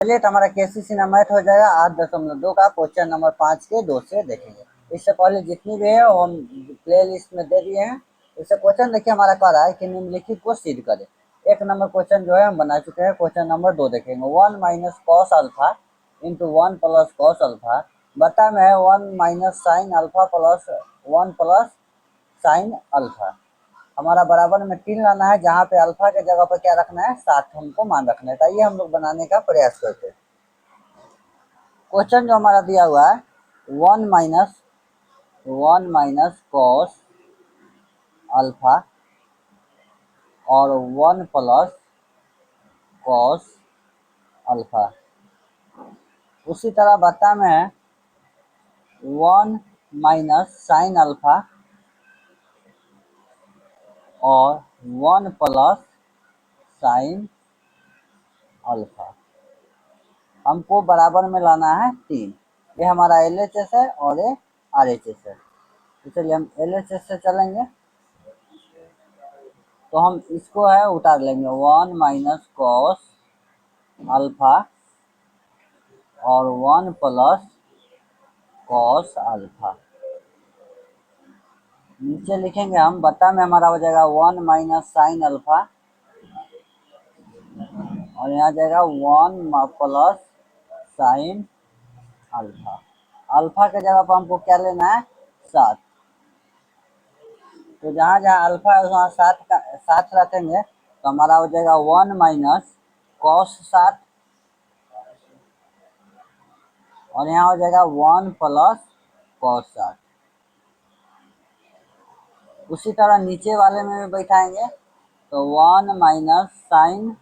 चलिए तो हमारा केसीसी ना मैथ हो जाएगा 8.2 का क्वेश्चन नंबर 5 के 2 से देखेंगे। इससे पहले जितनी भी है वो हम प्ले लिस्ट में दे दिए हैं। इससे क्वेश्चन देखिए हमारा कह रहा है कि निम्नलिखित को सिद्ध करें। एक नंबर क्वेश्चन जो है हम बना चुके हैं। क्वेश्चन नंबर 2 देखेंगे। 1 minus cos alpha into 1 plus cos alpha बता में है 1 minus sine alpha plus 1 plus sine alpha. हमारा बराबर में 3 लाना है, जहाँ पे अल्फा के जगह पर क्या रखना है 7 हमको मान रखना है। तो आइए हम लोग बनाने का प्रयास करते हैं। क्वेश्चन जो हमारा दिया हुआ है 1 माइनस कॉस अल्फा और 1 प्लस कॉस अल्फा। उसी तरह बता में है 1 माइनस साइन अल्फा और 1 प्लस साइन अल्फा। हमको बराबर में लाना है 3। ये हमारा LHS है और ये RHS है। तो चलिए हम LHS से चलेंगे तो हम इसको है उतार लेंगे 1 माइनस कॉस अल्फा और 1 प्लस कॉस अल्फा। नीचे लिखेंगे हम बता में हमारा हो जाएगा 1 माइनस साइन अल्फा और यहाँ जाएगा 1 प्लस साइन अल्फा। अल्फा के जगह पर हमको क्या लेना है 7। तो जहाँ जहाँ अल्फा है वहाँ 7 रखेंगे तो हमारा हो जाएगा 1 माइनस कॉस 7 और यहाँ हो जाएगा 1 प्लस कॉस 7। उसी तरह नीचे वाले में भी बैठाएंगे तो 1 माइनस साइन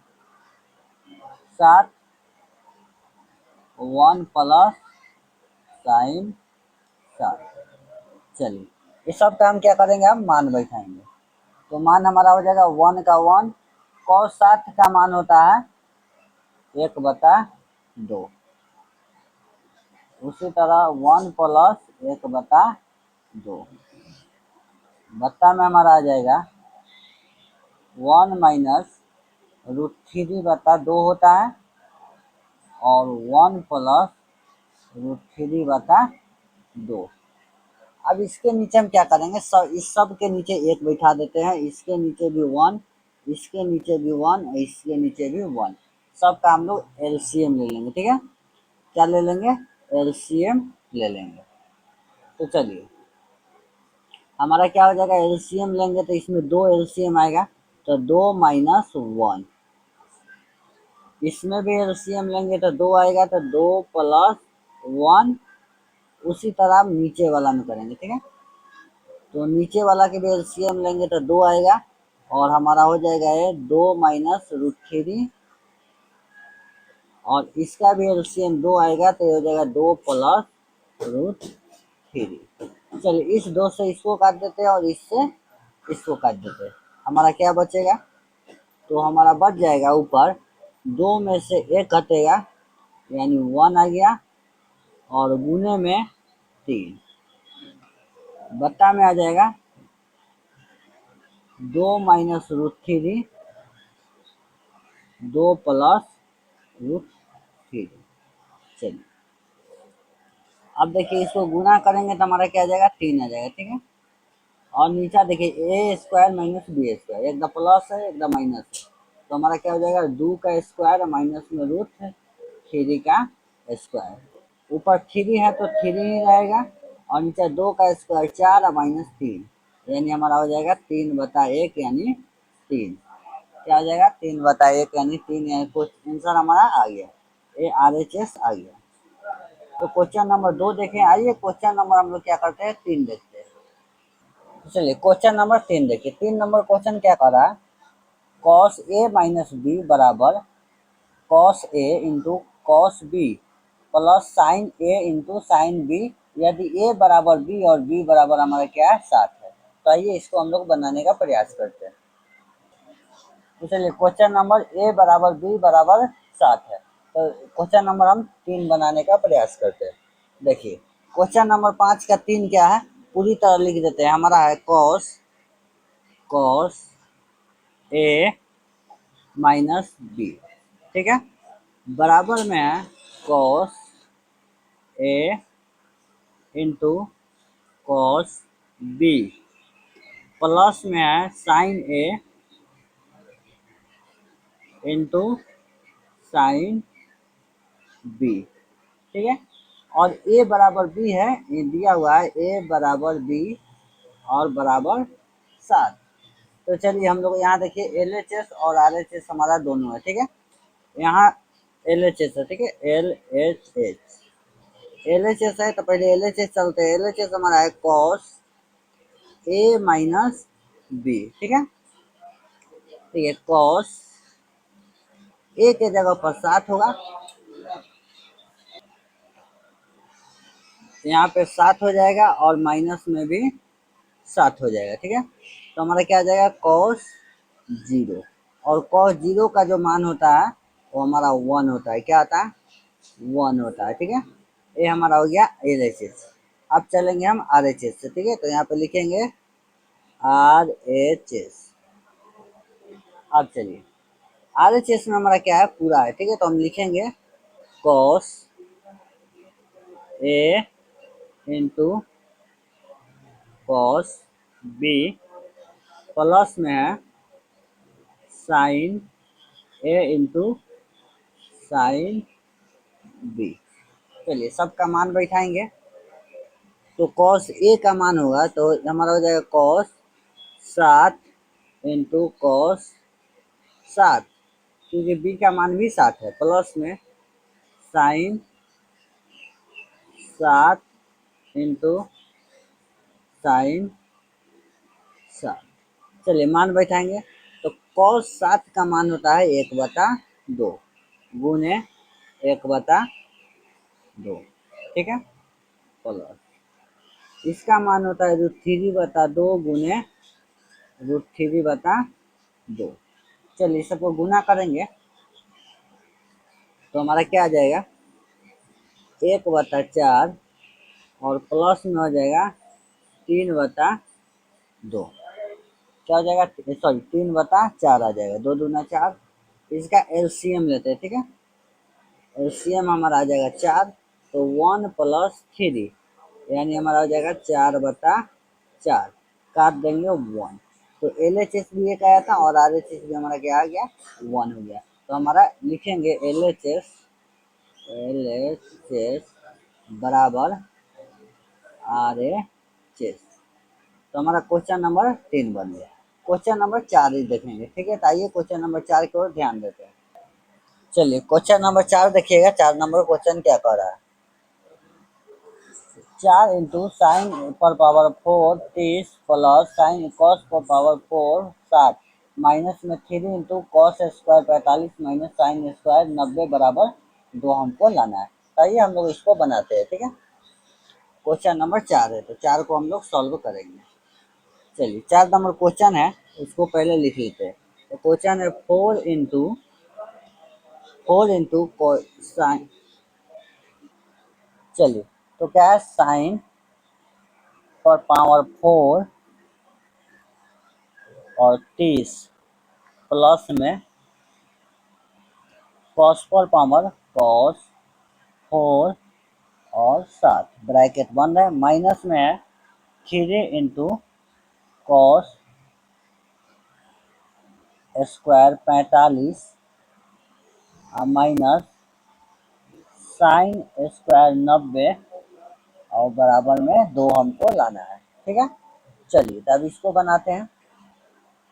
7 1 प्लस साइन 7। चलिए ये सब का हम क्या करेंगे, हम मान बैठाएंगे। तो मान हमारा हो जाएगा 1 का 1। कॉस 7 का मान होता है 1/2। उसी तरह 1 प्लस 1/2 बत्ता में हमारा आ जाएगा 1 माइनस √3/2 होता है और 1 प्लस √3/2। अब इसके नीचे हम क्या करेंगे, इस सब के नीचे 1 बैठा देते हैं। इसके नीचे भी 1, इसके नीचे भी 1 और इसके नीचे भी 1। सब का हम लोग LCM ले लेंगे। ठीक है, क्या ले लेंगे, LCM ले लेंगे। तो चलिए हमारा क्या हो जाएगा, LCM लेंगे तो इसमें 2 LCM आएगा तो 2 माइनस 1। इसमें भी LCM लेंगे तो 2 आएगा तो 2 प्लस 1। उसी तरह नीचे वाला में करेंगे। ठीक है, तो नीचे वाला के भी LCM लेंगे तो 2 आएगा और हमारा हो जाएगा ये 2 माइनस √3 और इसका भी LCM 2 आएगा तो ये हो जाएगा 2 प्लस √3। चलिए इस 2 से इसको काट देते हैं और इससे इसको काट देते हैं। हमारा क्या बचेगा, तो हमारा बच जाएगा ऊपर 2 में से 1 घटेगा यानी 1 आ गया और गुने में 3 बट्टा में आ जाएगा 2 माइनस √3 2 प्लस √3। चलिए अब देखिए इसको गुना करेंगे तो हमारा क्या आ जाएगा 3 आ जाएगा। ठीक है, और नीचा देखिए A² माइनस B², एक द प्लस है एक द माइनस है तो हमारा क्या हो जाएगा 2 का स्क्वायर माइनस में √3 का स्क्वायर। ऊपर 3 है तो 3 ही रहेगा और नीचे 2 का स्क्वायर 4 और माइनस 3 यानी हमारा हो जाएगा 3/1 यानी 3। क्या हो जाएगा 3/1 यानी 3 यानी कुछ आंसर हमारा आ गया, RHS आ गया। तो क्वेश्चन नंबर 2 देखें। आइए क्वेश्चन नंबर हम लोग क्या करते हैं 3 देखते हैं। तो चलिए क्वेश्चन नंबर 3 देखिए। 3 नंबर क्वेश्चन क्या कर रहा है, cos A माइनस बी बराबर cos A into cos B plus sine A into sine B यदि A बराबर B और B बराबर हमारा क्या है 7 है। तो आइए इसको हम लोग बनाने का प्रयास करते हैं। तो चलिए क्वेश्चन नंबर A बराबर B बराबर 7 है तो क्वेश्चन नंबर हम 3 बनाने का प्रयास करते हैं। देखिए क्वेश्चन नंबर 5 का 3 क्या है, पूरी तरह लिख देते हैं। हमारा है cos A माइनस बी। ठीक है, बराबर में है cos A into cos B, plus में है साइन ए इंटू साइन बी। ठीक है, और ए बराबर बी है, ये दिया हुआ है ए बराबर बी और बराबर 7। तो चलिए हम लोग यहाँ देखिए एल एच एस और आर एच एस हमारा दोनों है। ठीक है, यहाँ एल एच एस है। ठीक है, एल एच एस है तो पहले एल एच एस चलते हैं। एल एच एस हमारा है कॉस ए माइनस बी। ठीक है, ठीक है, कॉस ए के जगह पर 7 होगा, यहाँ पे 7 हो जाएगा और माइनस में भी 7 हो जाएगा। ठीक है, तो हमारा क्या आ जाएगा कॉस 0, और कॉस 0 का जो मान होता है वो हमारा 1 होता है। क्या आता है? 1 होता है। ठीक है, ये हमारा हो गया एल एच एस। अब चलेंगे हम आर एच एस से। ठीक है, तो यहाँ पे लिखेंगे आर एच एस। अब चलिए आर एच एस में हमारा क्या है, पूरा है। ठीक है, तो हम लिखेंगे cos A into cos B, plus में है साइन ए इंटू साइन बी। चलिए सबका मान बैठाएंगे, तो कॉस ए का मान होगा तो हमारा हो जाएगा कॉस 7 इंटू कॉस 7, क्योंकि बी का मान भी 7 है, प्लस में साइन 7 इंटू साइन 7। चलिए मान बैठाएंगे, तो कॉस 7 का मान होता है 1/2 गुने 1/2। ठीक है, प्लस इसका मान होता है √3/2 गुने √3/2। चलिए सबको गुना करेंगे तो हमारा क्या आ जाएगा 1/4 और प्लस में हो जाएगा 3/2। क्या हो जाएगा, सॉरी 3/4 आ जाएगा, 2 दूना 4। इसका एलसीएम लेते हैं। ठीक है, एलसीएम हमारा आ जाएगा 4, तो 1 + 3 यानी हमारा हो जाएगा 4/4, काट देंगे 1। तो एल एच एस भी एक आया था और आर एच एस भी हमारा क्या आ गया 1 हो गया। तो हमारा लिखेंगे एल एच एस बराबर आर एच एस। तो हमारा क्वेश्चन नंबर 3 बन गया। क्वेश्चन नंबर 4 ही देखेंगे। ठीक है, तो आइए क्वेश्चन नंबर 4 की ओर ध्यान देते हैं। चलिए क्वेश्चन नंबर 4 देखिएगा, 4 नंबर क्वेश्चन क्या कह रहा है। 4 इंटू साइन पर पावर 4 30 प्लस साइन कॉस पर पावर 4 7 माइनस में 3 into cos square 45 minus sine square 90 बराबर 2 हमको लाना है। तो आइए हम लोग इसको बनाते हैं। ठीक है, क्वेश्चन नंबर 4 है तो 4 को हम लोग सॉल्व करेंगे। चलिए 4 नंबर क्वेश्चन है, उसको पहले लिख लेते हैं। तो क्वेश्चन है 4 इंटू साइन। चलिए तो क्या है, साइन पर पावर 4 और 30 प्लस में कॉस पर पावर कॉस 4 और 7 ब्रैकेट बन रहा है, माइनस में है 3 इंटू कॉस स्क्वायर 45 और माइनस साइन स्क्वायर 90 और बराबर में 2 हमको लाना है। ठीक है, चलिए तो अब इसको बनाते हैं।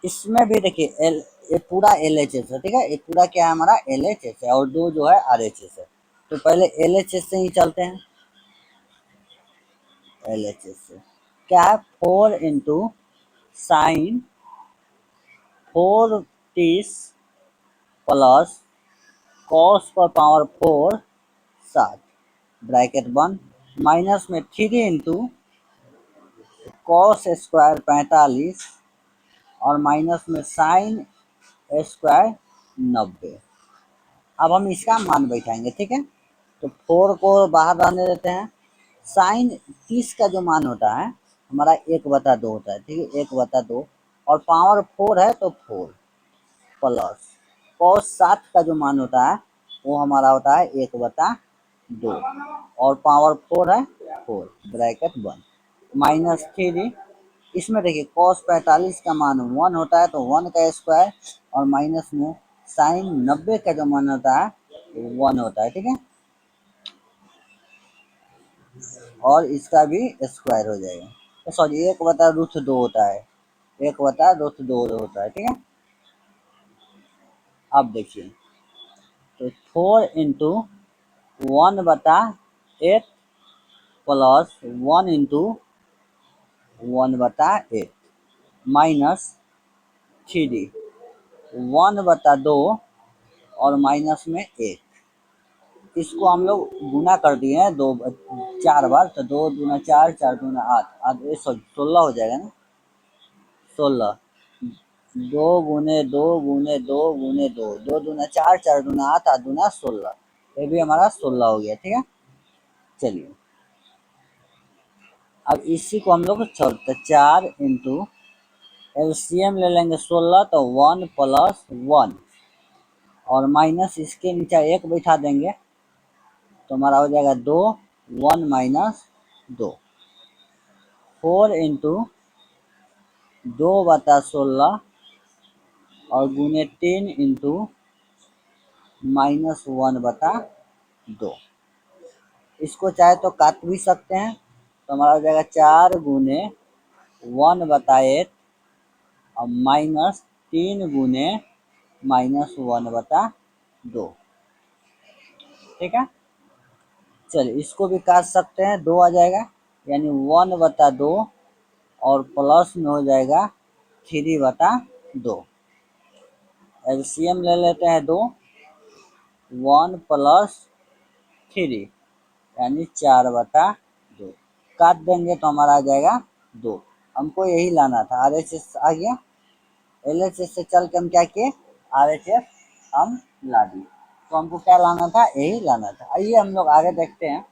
इसमें भी देखिए एल, ये पूरा एल एच एस है। ठीक है, ये पूरा क्या है हमारा एल एच एस है और 2 जो है आर एच एस है। तो पहले एल एच एस से ही चलते हैं। एल एच एस से क्या है, 4 इंटू साइन 4 30 प्लस कॉस पर पावर 4 7 ब्रैकेट बंद, माइनस में 3 इंटू कॉस स्क्वायर 45 और माइनस में साइन स्क्वायर 90। अब हम इसका मान बैठाएंगे। ठीक है, तो 4 को बाहर रहने देते हैं। साइन 30 का जो मान होता है हमारा 1/2 होता है। ठीक है, 1/2 और पावर 4 है तो 4 प्लस कॉस 7 का जो मान होता है वो हमारा होता है 1/2 और पावर 4 है 4 ब्रैकेट 1 माइनस 3। इसमें देखिए cos 45 का मान 1 होता है तो 1 का स्क्वायर और माइनस में साइन 90 का जो मान होता है 1 होता है, ठीक है। और इसका भी स्क्वायर हो जाएगा, तो सॉरी 1/√2 होता है, 1/√2 होता है, ठीक है। अब देखिए तो 4 × 1/8 प्लस 1 × 1/8 माइनस 3 1/2 और माइनस में 1। इसको हम लोग गुना कर दिए हैं 4 बार, तो 2 दूना 4, 4 दूना 8, 16 हो जाएगा ना। 16 2 × 2 × 2 × 2 2 दूना 4, 4 दूना 8, 8 दूना 16, ये भी हमारा 16 हो गया, ठीक है। चलिए अब इसी को हम लोग छोड़ते 4 एलसीएम ले लेंगे 16 तो 1 + 1 और माइनस इसके नीचे 1 बैठा देंगे तो हमारा हो जाएगा 2 1 - 2 4 × 2/16 और गुने 3 × -1/2। इसको चाहे तो काट भी सकते हैं तो हमारा हो जाएगा 4 × 1/8 और माइनस 3 × -1/2, ठीक है। चलिए इसको भी काट सकते हैं, 2 आ जाएगा यानी 1/2 और प्लस में हो जाएगा 3/2। एलसीएम ले लेते हैं 2 1 + 3 यानी 4/2। काट देंगे तो हमारा आ जाएगा 2। हमको यही लाना था, RHS आ गया। LHS से चल के हम क्या किए, RHS हम ला दिए। तो हमको क्या लाना था, यही लाना था। आइए हम लोग आगे देखते हैं।